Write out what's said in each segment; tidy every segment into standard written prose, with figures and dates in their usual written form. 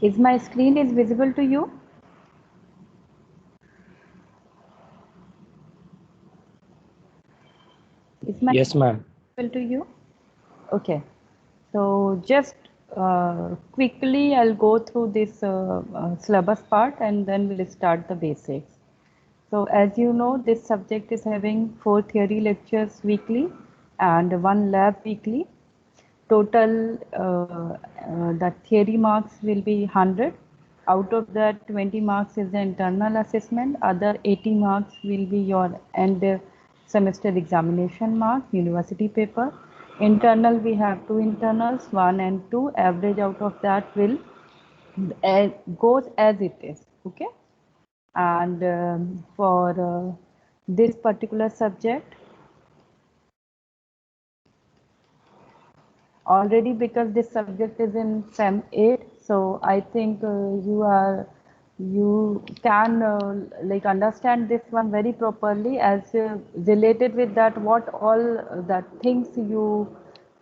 Is my screen is visible to you? Is my Yes, ma'am. visible to you? Okay. So just quickly, I'll go through this syllabus part and then we'll start the basics. So as you know, this subject is having 4 theory lectures weekly and 1 lab weekly. Total the theory marks will be 100. Out of that, 20 marks is the internal assessment. Other 80 marks will be your end semester examination mark, university paper. Internal, we have 2 internals, 1 and 2. Average out of that will goes as it is. Okay. And for this particular subject, already because this subject is in SEM 8, so I think you can like understand this one very properly, as related with that what all that things you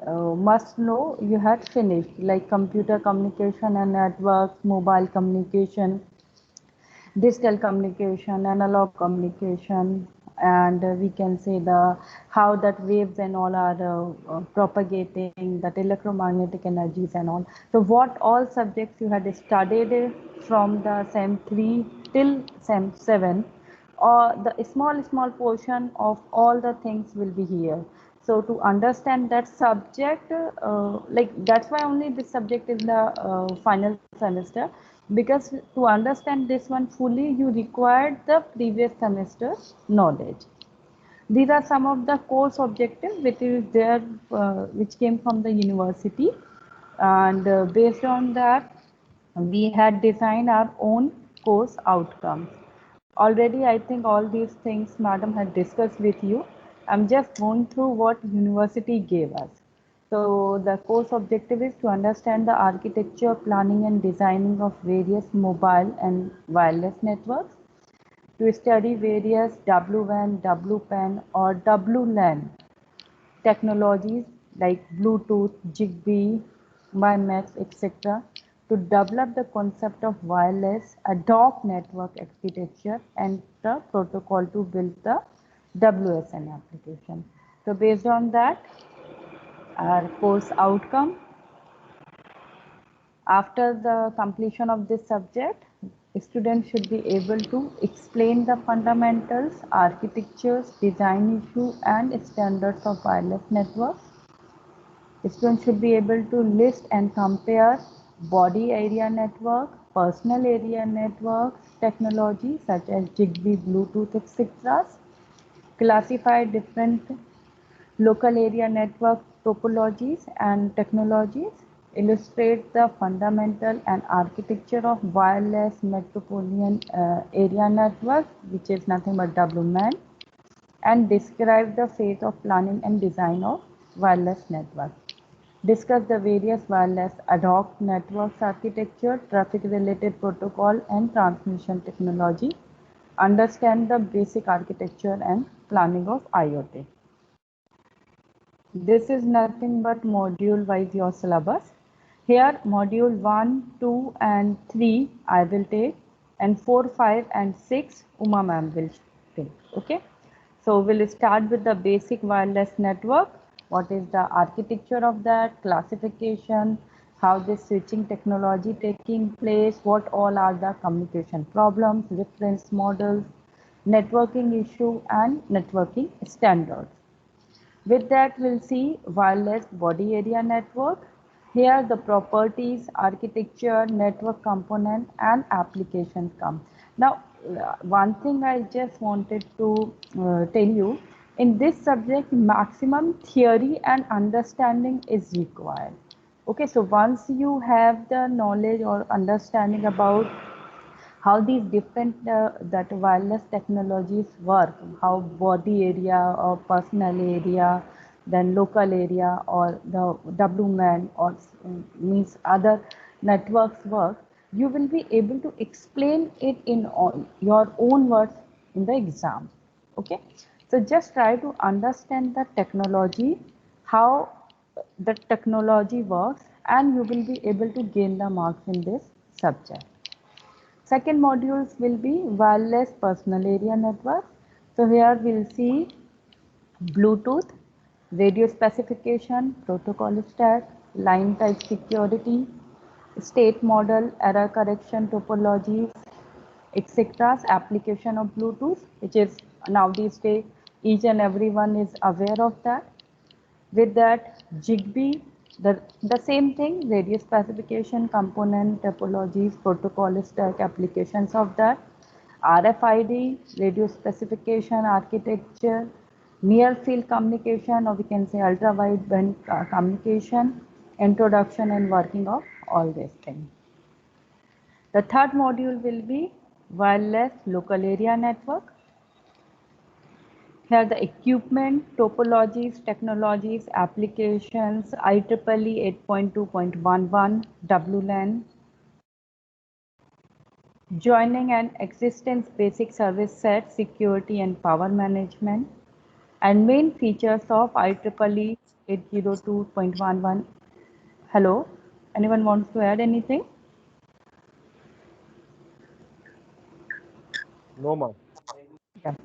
must know you had finished, like computer communication and networks, mobile communication, digital communication, analog communication, and we can say the how that waves and all are propagating, that electromagnetic energies and all. So what all subjects you had studied from the SEM 3 till SEM 7, or the small portion of all the things will be here. So to understand that subject, like that's why only this subject is the final semester, because to understand this one fully you required the previous semester's knowledge. These are some of the course objectives which is there, which came from the university, and based on that we had designed our own course outcomes. Already I think all these things madam had discussed with you. I'm just going through what university gave us. So the course objective is to understand the architecture, planning and designing of various mobile and wireless networks, to study various WWAN, WPAN or WLAN technologies like Bluetooth, Zigbee, WiMAX, etc., to develop the concept of wireless ad hoc network architecture and the protocol to build the WSN application. So based on that, our course outcome, after the completion of this subject, students should be able to explain the fundamentals, architectures, design issue and standards of wireless networks. Students should be able to list and compare body area network, personal area networks, technology such as Zigbee, Bluetooth, etc. Classify different local area network topologies and technologies, illustrate the fundamental and architecture of wireless metropolitan area network, which is nothing but WMAN, and describe the phase of planning and design of wireless network. Discuss the various wireless ad hoc networks architecture, traffic related protocol and transmission technology. Understand the basic architecture and planning of IoT. This is nothing but module wise your syllabus. Here module 1, 2 and 3 I will take, and 4, 5 and 6 Uma ma'am will take. Okay. So we'll start with the basic wireless network. What is the architecture of that, classification, how this switching technology taking place, what all are the communication problems, reference models, networking issue and networking standards. With that, we'll see wireless body area network. Here the properties, architecture, network component and applications come. Now, one thing I just wanted to tell you, in this subject, maximum theory and understanding is required. Okay, so once you have the knowledge or understanding about how these different that wireless technologies work, how body area or personal area, then local area or the WMAN or means other networks work, you will be able to explain it in all, your own words in the exam. Okay, so just try to understand the technology, how the technology works, and you will be able to gain the marks in this subject. Second modules will be wireless personal area network. So here we'll see Bluetooth, radio specification, protocol stack, line type security, state model, error correction topologies, etc. Application of Bluetooth, which is now these days each and everyone is aware of that. With that, Zigbee, the same thing, radio specification, component topologies, protocol stack, applications of that. RFID, radio specification, architecture, near field communication, or we can say ultra wideband communication, introduction and working of all these things. The third module will be wireless local area network. Here the equipment, topologies, technologies, applications, IEEE 8.2.11, WLAN, joining and existence basic service set, security and power management, and main features of IEEE 802.11. Hello, anyone wants to add anything? No, ma'am. Yeah.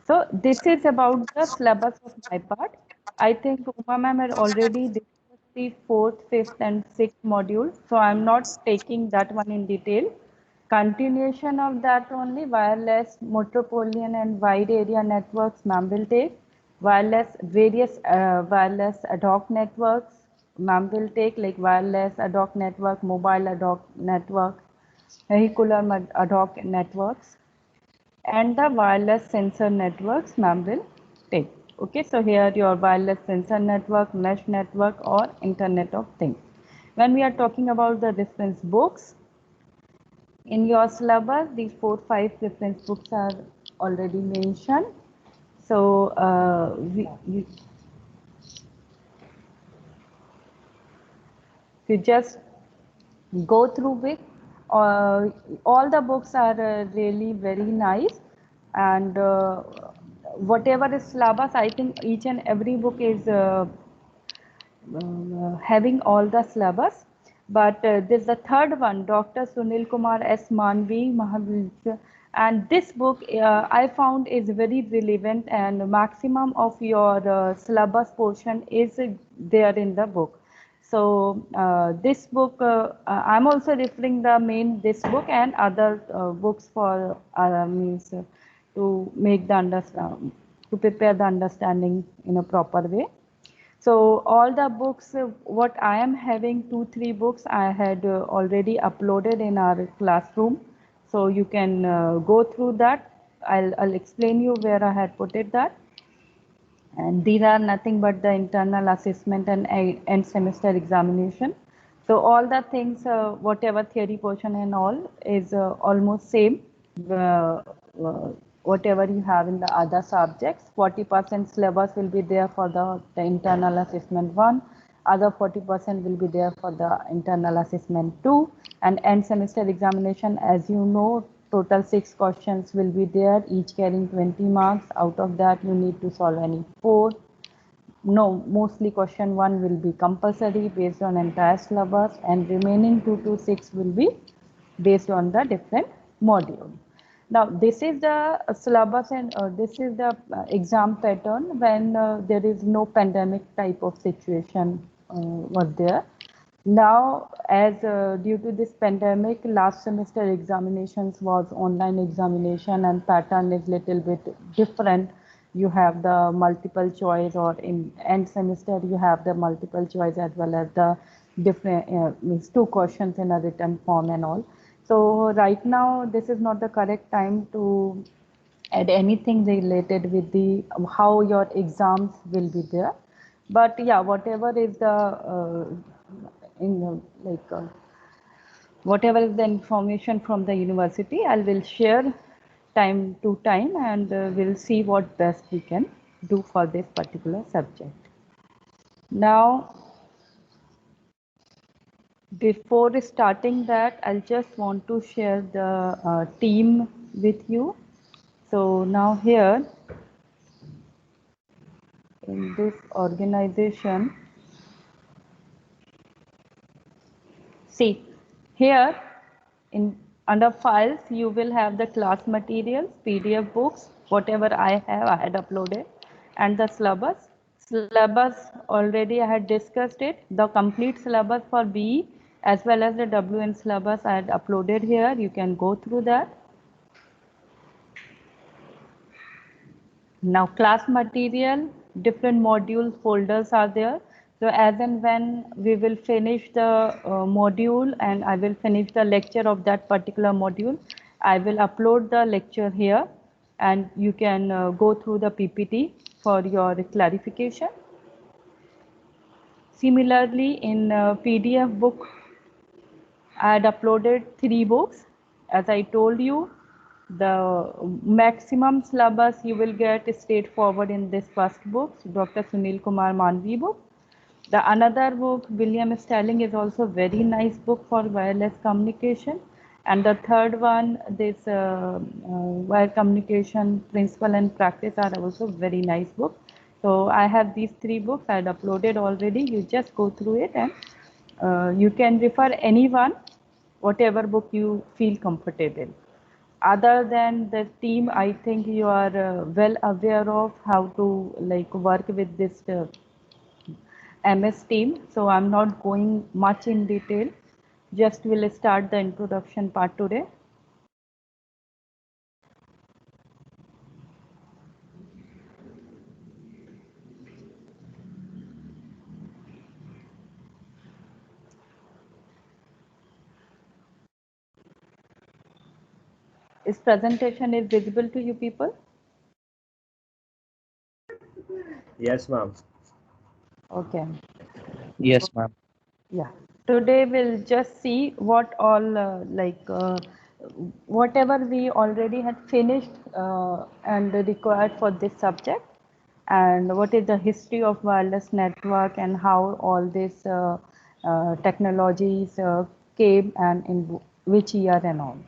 So this is about the syllabus of my part. I think Uma ma'am had already discussed the fourth, fifth and sixth module. So I'm not taking that one in detail. Continuation of that only, wireless, metropolitan and wide area networks ma'am will take. Wireless, various wireless ad hoc networks ma'am will take, like wireless ad hoc network, mobile ad hoc network, vehicular ad hoc networks, and the wireless sensor networks ma'am will take. Okay, so here your wireless sensor network, mesh network or internet of things. When we are talking about the reference books, in your syllabus these 4-5 reference books are already mentioned. So you just go through it. All the books are really very nice, and whatever is syllabus, I think each and every book is having all the syllabus. But there's the third one, Dr. Sunil Kumar S. Manvi Mahavishwa, and this book I found is very relevant, and maximum of your syllabus portion is there in the book. So this book, I'm also referring the main this book and other books for means to make the understand, to prepare the understanding in a proper way. So all the books, what I am having 2-3 books I had already uploaded in our classroom. So you can go through that. I'll explain you where I had put it that. And these are nothing but the internal assessment and end semester examination. So all the things, whatever theory portion and all is almost same. Whatever you have in the other subjects, 40% syllabus will be there for the internal assessment 1, other 40% will be there for the internal assessment 2, and end semester examination, as you know, total 6 questions will be there, each carrying 20 marks. Out of that you need to solve any 4. No, mostly question 1 will be compulsory based on entire syllabus, and remaining 2 to 6 will be based on the different module. Now this is the syllabus, and this is the exam pattern when there is no pandemic type of situation was there. Now, as due to this pandemic, last semester examinations was online examination, and pattern is little bit different. You have the multiple choice, or in end semester you have the multiple choice as well as the different means 2 questions in a written form and all. So right now this is not the correct time to add anything related with the how your exams will be there. But yeah, whatever is the whatever is the information from the university, I will share time to time, and we'll see what best we can do for this particular subject. Now, before starting that, I'll just want to share the team with you. So now here in this organization, see here In under files, you will have the class materials, PDF books, whatever I had uploaded, and the syllabus. Syllabus already I had discussed it. The complete syllabus for BE as well as the WN syllabus I had uploaded here. You can go through that. Now class material, different modules, folders are there. So as and when we will finish the module and I will finish the lecture of that particular module, I will upload the lecture here and you can go through the PPT for your clarification. Similarly, in PDF book, I had uploaded 3 books. As I told you, the maximum syllabus you will get straightforward in this first book, Dr. Sunil Kumar Manvi book. The another book, William Sterling, is also very nice book for wireless communication. And the third one, this wire communication principle and practice are also very nice book. So I have these 3 books I had uploaded already. You just go through it and you can refer anyone, whatever book you feel comfortable. Other than the team, I think you are well aware of how to like work with this MS team. So I'm not going much in detail. Just will start the introduction part today. This presentation is visible to you people? Yes, ma'am. Okay. Yes, ma'am. Yeah. Today we'll just see what all whatever we already had finished and required for this subject, and what is the history of wireless network and how all these technologies came and in which year and all.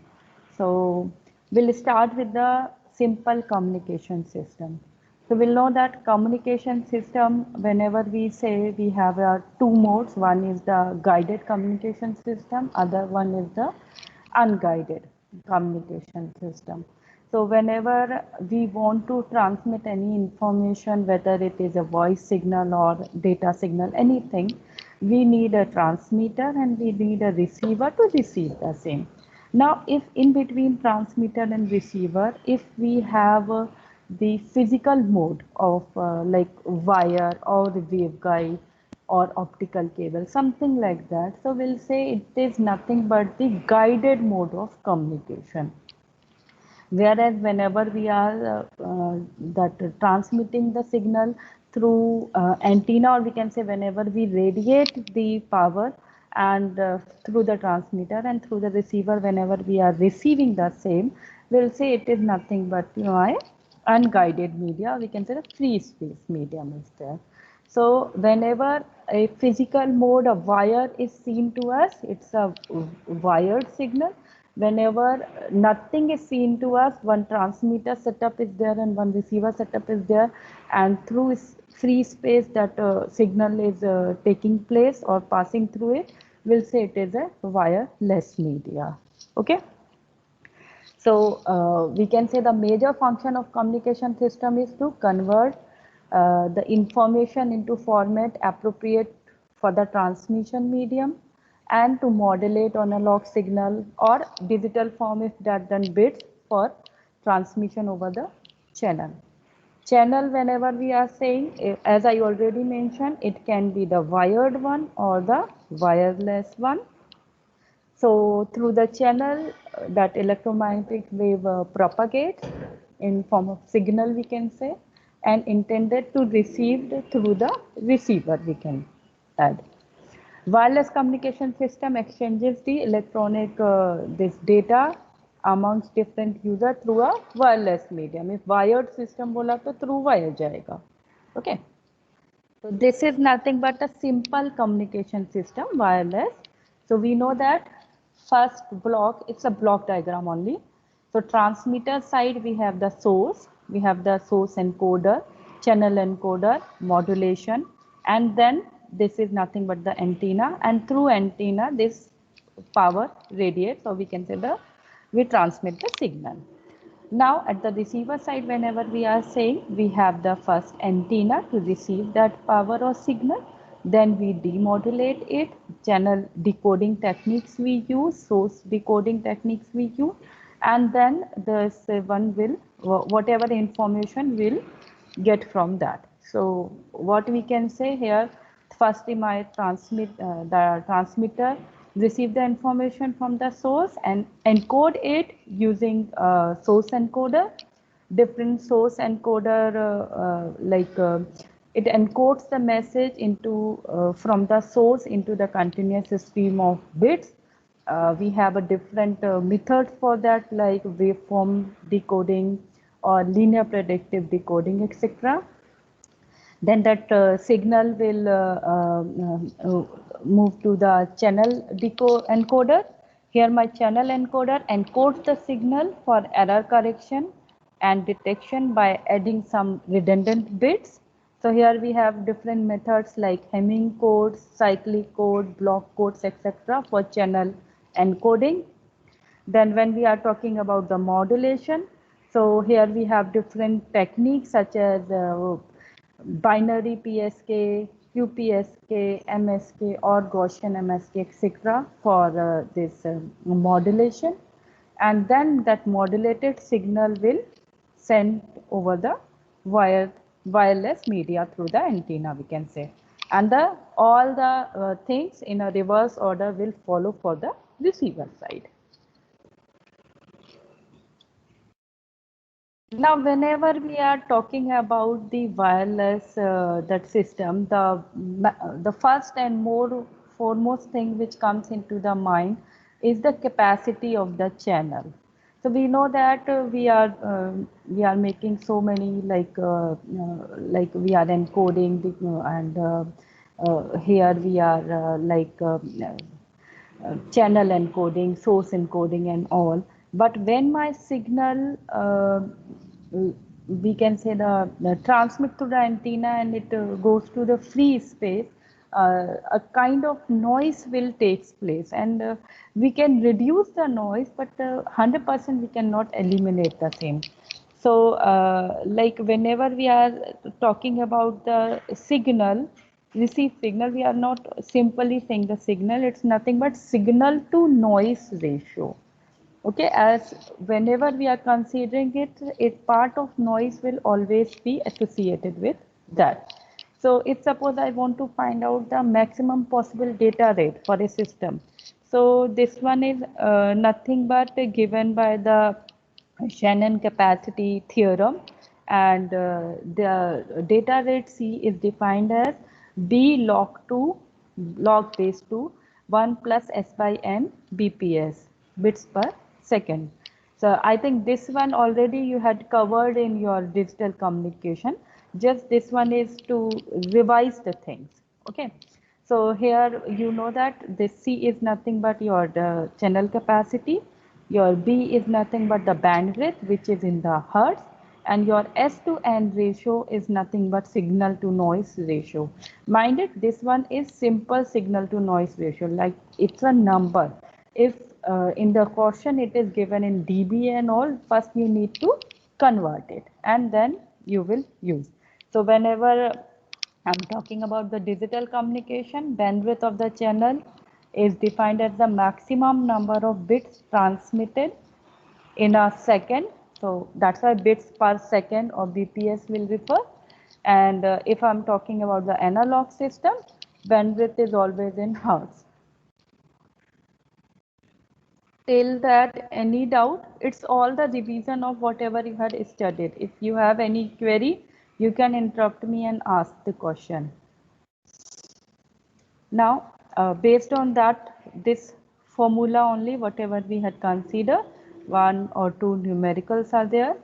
So we'll start with the simple communication system. So we'll know that communication system, whenever we say we have 2 modes, one is the guided communication system, other one is the unguided communication system. So whenever we want to transmit any information, whether it is a voice signal or data signal, anything, we need a transmitter and we need a receiver to receive the same. Now, if in between transmitter and receiver, if we have the physical mode of like wire or waveguide or optical cable, something like that, so we'll say it is nothing but the guided mode of communication. Whereas whenever we are transmitting the signal through antenna, or we can say whenever we radiate the power and through the transmitter and through the receiver, whenever we are receiving the same, we'll say it is nothing but unguided media. We can say the free space medium is there. So whenever a physical mode of wire is seen to us, it's a wired signal. Whenever nothing is seen to us, one transmitter setup is there and one receiver setup is there, and through free space that signal is taking place or passing through it, we'll say it is a wireless media. Okay. So we can say the major function of communication system is to convert the information into format appropriate for the transmission medium and to modulate analog signal or digital form if that done bits for transmission over the channel. Channel, whenever we are saying, as I already mentioned, it can be the wired one or the wireless one. So through the channel, that electromagnetic wave propagates in form of signal, we can say, and intended to received through the receiver, we can add. Wireless communication system exchanges the electronic this data amongst different user through a wireless medium. If wired system bola to through wire jayega. Okay. So this is nothing but a simple communication system, wireless. So we know that first block, it's a block diagram only. So transmitter side, we have the source encoder, channel encoder, modulation, and then this is nothing but the antenna, and through antenna, this power radiates, or we can say we transmit the signal. Now at the receiver side, whenever we are saying, we have the first antenna to receive that power or signal, then we demodulate it, channel decoding techniques we use, source decoding techniques we use, and then this one will, whatever information will get from that. So what we can say here, firstly the transmitter receive the information from the source and encode it using source encoder. Different source encoder it encodes the message into from the source into the continuous stream of bits. We have a different method for that, like waveform decoding or linear predictive decoding, etc. Then that signal will move to the channel encoder. Here my channel encoder encodes the signal for error correction and detection by adding some redundant bits. So here we have different methods like Hamming codes, cyclic code, block codes, etc. for channel encoding. Then when we are talking about the modulation, so here we have different techniques such as binary PSK, QPSK, MSK, or Gaussian MSK, etc. for this modulation. And then that modulated signal will send over the wireless media through the antenna, we can say. And all the things in a reverse order will follow for the receiver side. Now, whenever we are talking about the wireless that system, the first and more foremost thing which comes into the mind is the capacity of the channel. So we know that we are making so many like we are encoding and here we are channel encoding, source encoding and all. But when my signal, we can say the transmit to the antenna and it goes to the free space, a kind of noise will takes place, and we can reduce the noise, but 100% we cannot eliminate the same. So like whenever we are talking about the signal, received signal, we are not simply saying the signal, it's nothing but signal to noise ratio. Okay, as whenever we are considering it, a part of noise will always be associated with that. So if suppose I want to find out the maximum possible data rate for a system, so this one is nothing but given by the Shannon capacity theorem, and the data rate C is defined as B log 2 log base 2 1 plus S by N BPS, bits per second. So I think this one already you had covered in your digital communication. Just this one is to revise the things. Okay. So here you know that this C is nothing but your channel capacity. Your B is nothing but the bandwidth, which is in the hertz, and your S to N ratio is nothing but signal to noise ratio. Mind it, this one is simple signal to noise ratio, like it's a number. If in the question it is given in dB and all, first you need to convert it and then you will use. So whenever I'm talking about the digital communication, bandwidth of the channel is defined as the maximum number of bits transmitted in a second. So that's why bits per second or BPS will refer. And if I'm talking about the analog system, bandwidth is always in hertz. Till that, any doubt? It's all the revision of whatever you had studied. If you have any query, you can interrupt me and ask the question. Now, based on that, this formula only, whatever we had considered, one or two numericals are there.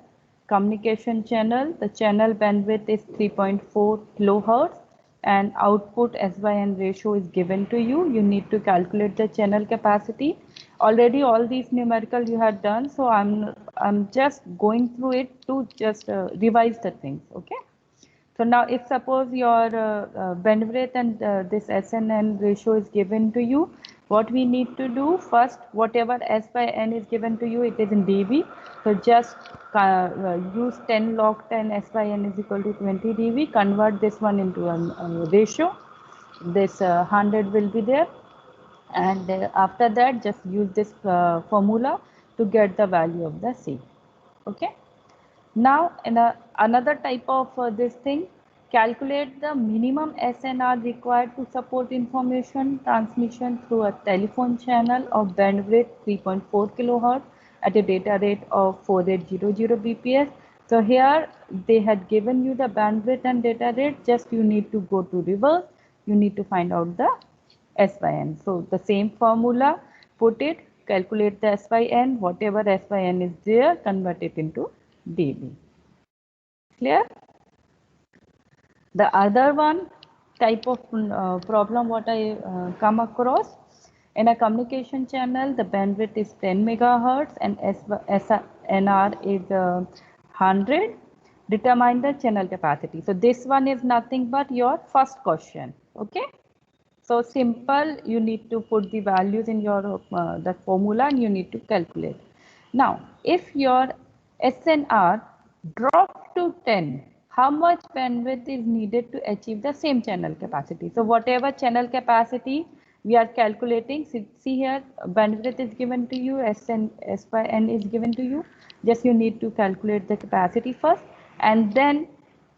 Communication channel, the channel bandwidth is 3.4 kilohertz and output S by N ratio is given to you. You need to calculate the channel capacity. Already all these numerical you had done, so I'm just going through it to just revise the things, okay? So now if suppose your bandwidth and this SNN ratio is given to you, What we need to do first, whatever S by N is given to you, it is in dB. So just use 10 log 10 S by N is equal to 20 dB. Convert this one into a ratio. This 100 will be there. And after that, just use this formula to get the value of the C. Okay. Now, in another type of this thing, calculate the minimum SNR required to support information transmission through a telephone channel of bandwidth 3.4 kilohertz at a data rate of 4800 bps. So here they had given you the bandwidth and data rate, just you need to go to reverse, you need to find out the S by N. So the same formula, put it, calculate the S by N, whatever S by N is there, convert it into dB. Clear? The other one type of problem what I come across, in a communication channel, the bandwidth is 10 megahertz and SNR is 100. Determine the channel capacity. So this one is nothing but your first question. Okay. So simple, you need to put the values in your the formula and you need to calculate. Now, if your SNR drops to 10, how much bandwidth is needed to achieve the same channel capacity? So whatever channel capacity we are calculating, see here, bandwidth is given to you, S by N is given to you. Just you need to calculate the capacity first, and then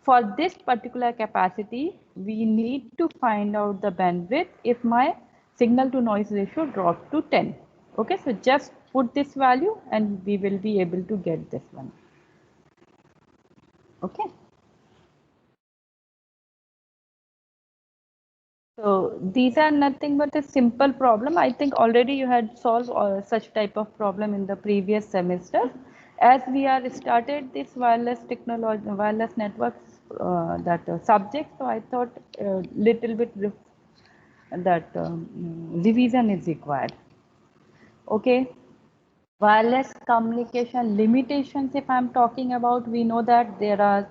for this particular capacity, we need to find out the bandwidth if my signal to noise ratio drops to 10. Okay, so just put this value and we will be able to get this one. Okay. So these are nothing but a simple problem. I think already you had solved such type of problem in the previous semester. As we are started this wireless technology, wireless networks subject, so I thought little bit that revision is required. Okay. Wireless communication limitations, if I'm talking about, we know that there are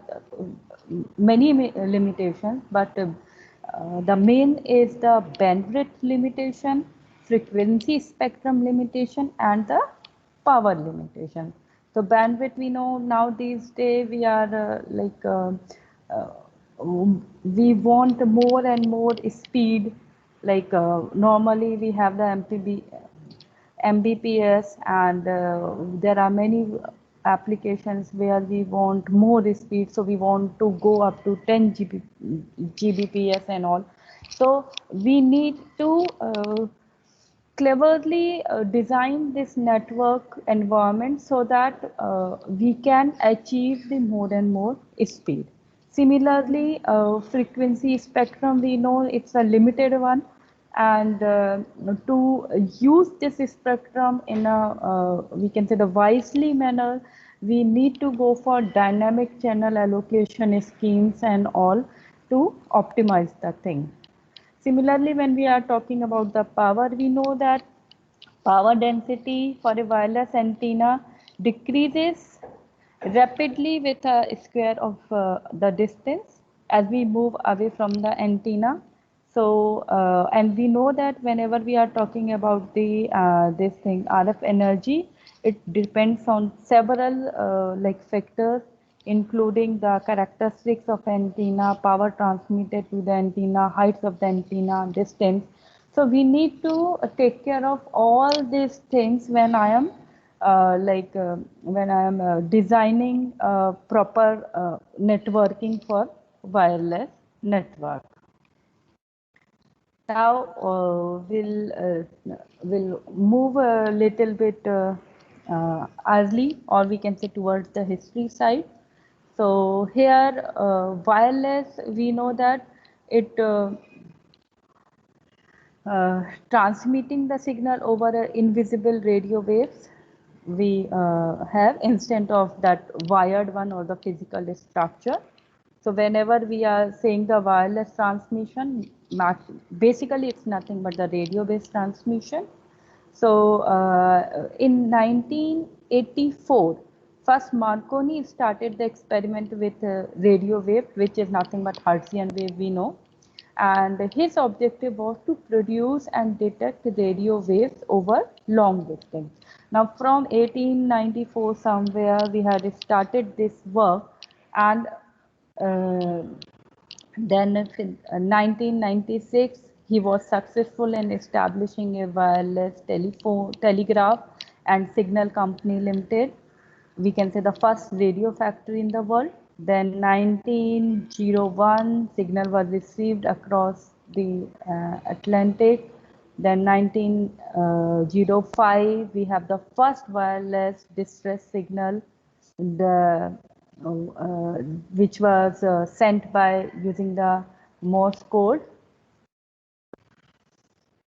many limitations, but the main is the bandwidth limitation, frequency spectrum limitation, and the power limitation. So bandwidth, we know now these days we are we want more and more speed, like normally we have the Mbps, and there are many applications where we want more speed, so we want to go up to 10 Gbps and all. So we need to cleverly design this network environment so that we can achieve the more and more speed. Similarly, frequency spectrum, we know it's a limited one, and to use this spectrum in a we can say the wisely manner, we need to go for dynamic channel allocation schemes and all to optimize the thing. Similarly, when we are talking about the power, we know that power density for a wireless antenna decreases rapidly with a square of the distance as we move away from the antenna. So, and we know that whenever we are talking about the this thing RF energy, it depends on several like factors, including the characteristics of antenna, power transmitted to the antenna, heights of the antenna, distance. So we need to take care of all these things when I am when I am designing proper networking for wireless network. Now we'll move a little bit early, or we can say towards the history side. So here wireless, we know that it transmitting the signal over invisible radio waves we have instead of that wired one or the physical structure. So whenever we are saying the wireless transmission, basically it's nothing but the radio based transmission. So in 1984, first Marconi started the experiment with radio wave, which is nothing but Hertzian wave we know. and his objective was to produce and detect radio waves over long distance. Now from 1894 somewhere we had started this work, and uh, then in 1996 he was successful in establishing a wireless telegraph and signal company limited, we can say the first radio factory in the world. Then 1901 signal was received across the Atlantic. Then 1905 we have the first wireless distress signal, the which was sent by using the Morse code.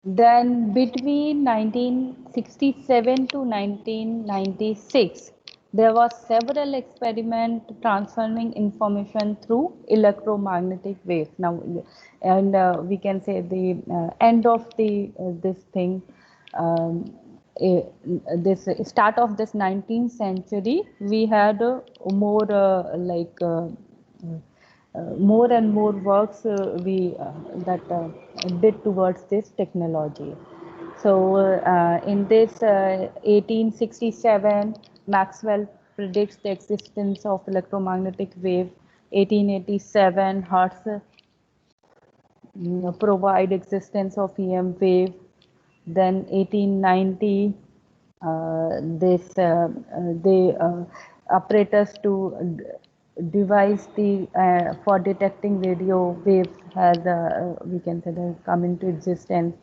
Then between 1967 to 1996, there was several experiments transforming information through electromagnetic waves. Now, and we can say the end of the this thing, um, this start of this 19th century, we had more more and more works we that did towards this technology. So in this 1867, Maxwell predicts the existence of electromagnetic wave. 1887, Hertz provide existence of EM wave. Then 1890, this they apparatus to devise the for detecting radio waves has we can say that come into existence.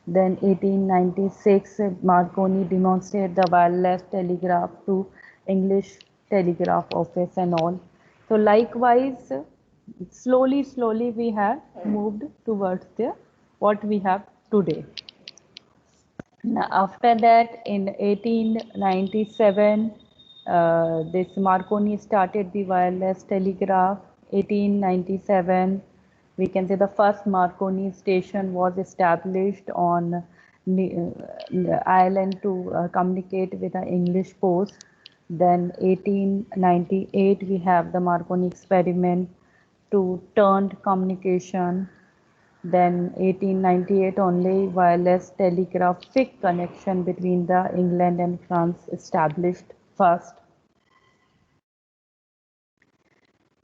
Then 1896 Marconi demonstrated the wireless telegraph to English telegraph office and all. So likewise, slowly we have moved towards the what we have today. Now, after that, in 1897, this Marconi started the wireless telegraph. 1897, we can say the first Marconi station was established on Ireland to communicate with the English post. Then 1898, we have the Marconi experiment to turned communication. Then 1898 only wireless telegraphic connection between the England and France established first.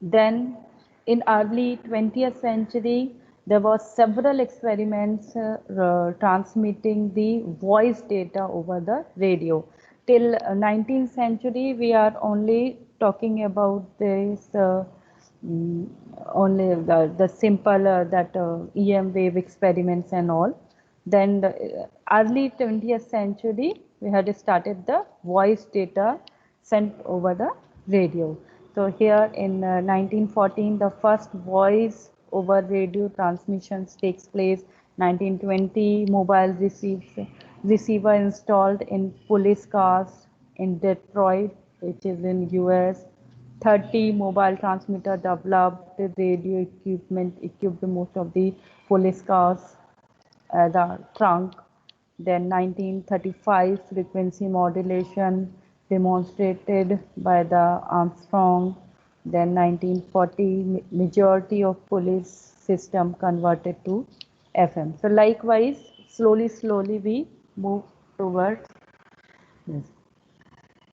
Then in early 20th century, there was several experiments transmitting the voice data over the radio. Till 19th century, we are only talking about this only the simple that EM wave experiments and all. Then the early 20th century, we had started the voice data sent over the radio. So here in 1914, the first voice over radio transmissions takes place. 1920, mobile receiver installed in police cars in Detroit, which is in US. 30 mobile transmitter developed, radio equipment equipped most of the police cars, the trunk. Then 1935 frequency modulation demonstrated by the Armstrong. Then 1940 majority of police system converted to FM. So likewise, slowly we move towards this.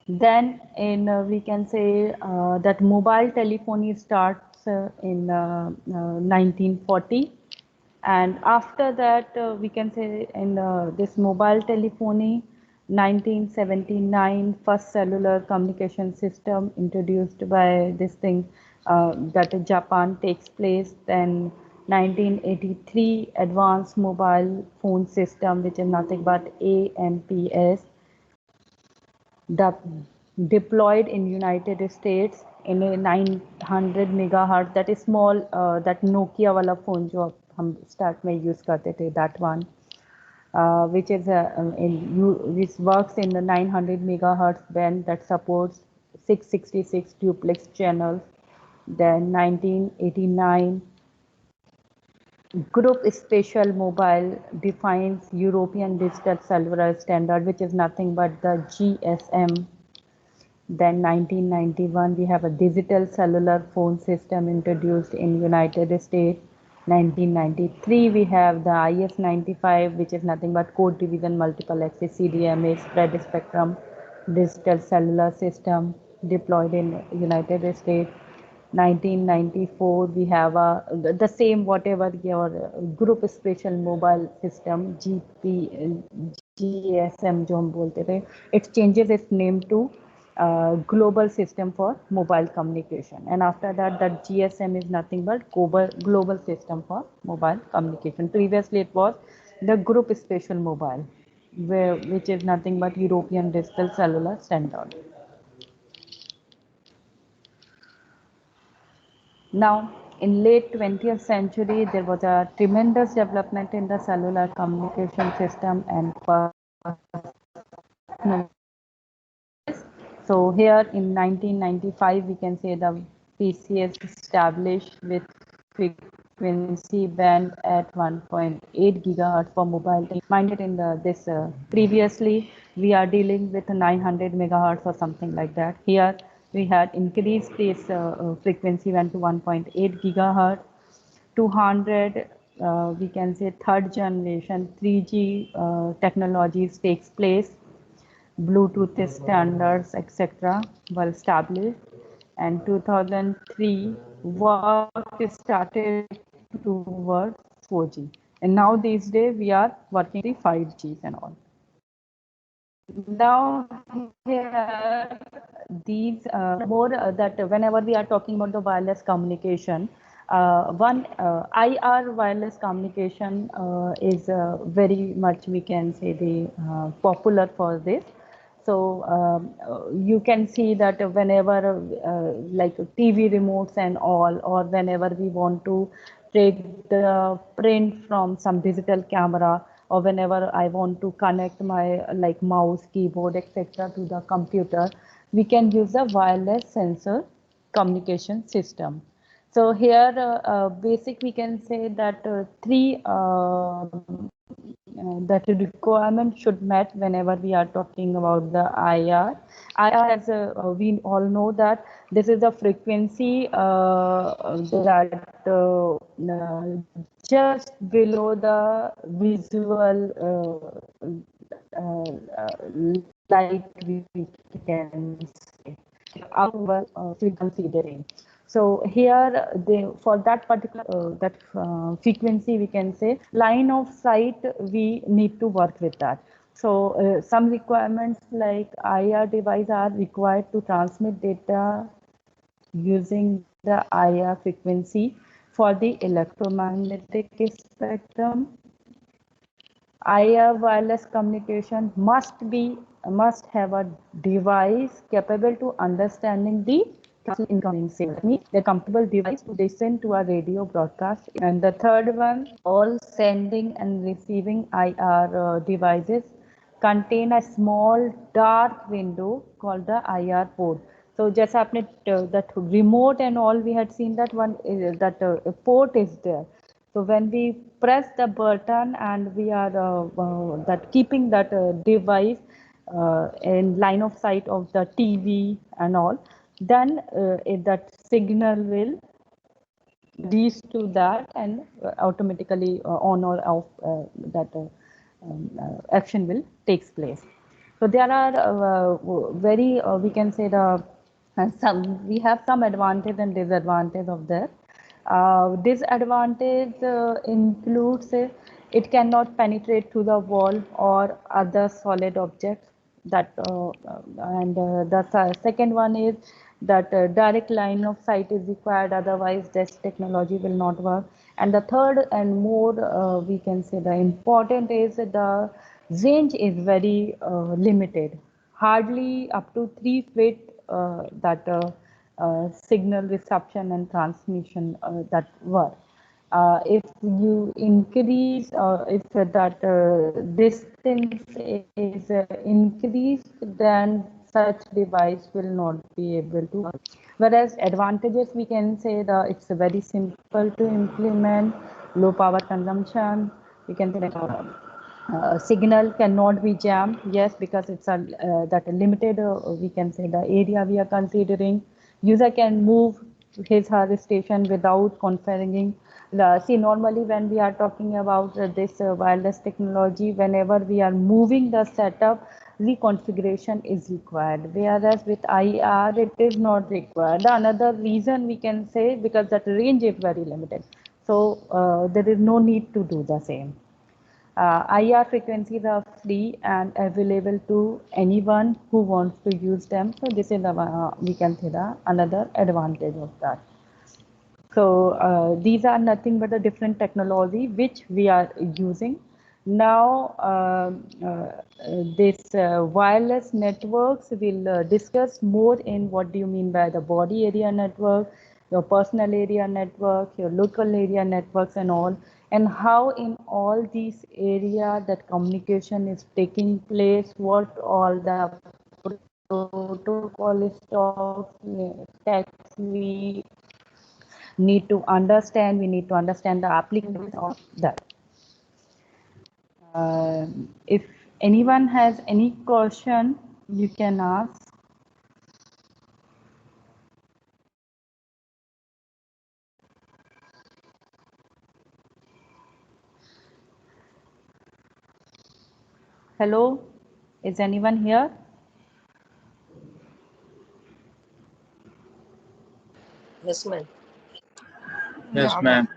Then in we can say that mobile telephony starts in 1940, and after that we can say in this mobile telephony 1979 first cellular communication system introduced by this thing that in Japan takes place. Then 1983 advanced mobile phone system, which is nothing but AMPS, deployed in United States in a 900 megahertz, that is small, that Nokia wala phone जो हम start में use करते थे, that one, which is which works in the 900 megahertz band that supports 666 duplex channels. Then 1989 Group Spatial Mobile defines European Digital Cellular Standard, which is nothing but the GSM. Then 1991, we have a digital cellular phone system introduced in United States. 1993 we have the IS-95, which is nothing but code division multiple access CDMA spread spectrum digital cellular system deployed in United States. 1994 we have the same whatever your group special mobile system GSM जो हम बोलते थे, it changes its name to global system for mobile communication, and after that that GSM is nothing but global system for mobile communication. Previously it was the group special mobile, which is nothing but European digital cellular standard. Now, in late 20th century, there was a tremendous development in the cellular communication system and personal. So here in 1995, we can say the PCS established with frequency band at 1.8 gigahertz for mobile. Minded in this previously, we are dealing with 900 megahertz or something like that. Here we had increased this frequency band to 1.8 gigahertz. 200 we can say third generation 3G technologies takes place. Bluetooth standards, etc., were established, and 2003 work started towards 4G. And now these days we are working with 5Gs and all. Now here these more that whenever we are talking about the wireless communication, one IR wireless communication is very much we can say the popular for this. So you can see that whenever like TV remotes and all, or whenever we want to take the print from some digital camera, or whenever I want to connect my like mouse, keyboard, etc. to the computer, we can use a wireless sensor communication system. So here, basic we can say that three that requirement should met whenever we are talking about the IR. IR, as we all know that this is the frequency that just below the visual light we can say our considering. So here for that particular frequency we can say line of sight we need to work with that. So some requirements like IR device are required to transmit data using the IR frequency for the electromagnetic spectrum. IR wireless communication must have a device capable to understanding the incoming signal. Means the comfortable device to listen to a radio broadcast. And the third one, all sending and receiving IR devices contain a small dark window called the IR port. So जैसा आपने that remote and all we had seen that one that port is there. So when we press the button and we are that keeping that device in line of sight of the TV and all, then that signal will reach to that and automatically on or off that action will takes place. So there are very we can say the some we have some advantage and disadvantage of that. Disadvantage includes it cannot penetrate through the wall or other solid objects. That and the second one is that direct line of sight is required, otherwise this technology will not work. And the third and more we can say the important is the range is very limited, hardly up to 3 feet that signal reception and transmission that work. If you increase, if that distance is increased, then such device will not be able to work. Whereas advantages we can say that it's very simple to implement, low power consumption. We can say that signal cannot be jammed. Yes, because it's a that limited. We can say the area we are considering. User can move her station without configuring. See, normally when we are talking about this wireless technology, whenever we are moving the setup, reconfiguration is required, whereas with IR it is not required. Another reason we can say, because that range is very limited, so there is no need to do the same. IR frequencies are free and available to anyone who wants to use them. So this is the, we can say the another advantage of that. So these are nothing but a different technology which we are using. Now this wireless networks will discuss more in what do you mean by the body area network, your personal area network, your local area networks and all, and how in all these areas that communication is taking place, what all the protocol stacks we need to understand. We need to understand the applications of that. If anyone has any question, you can ask. Hello, is anyone here? Yes, ma'am. Yes, ma'am.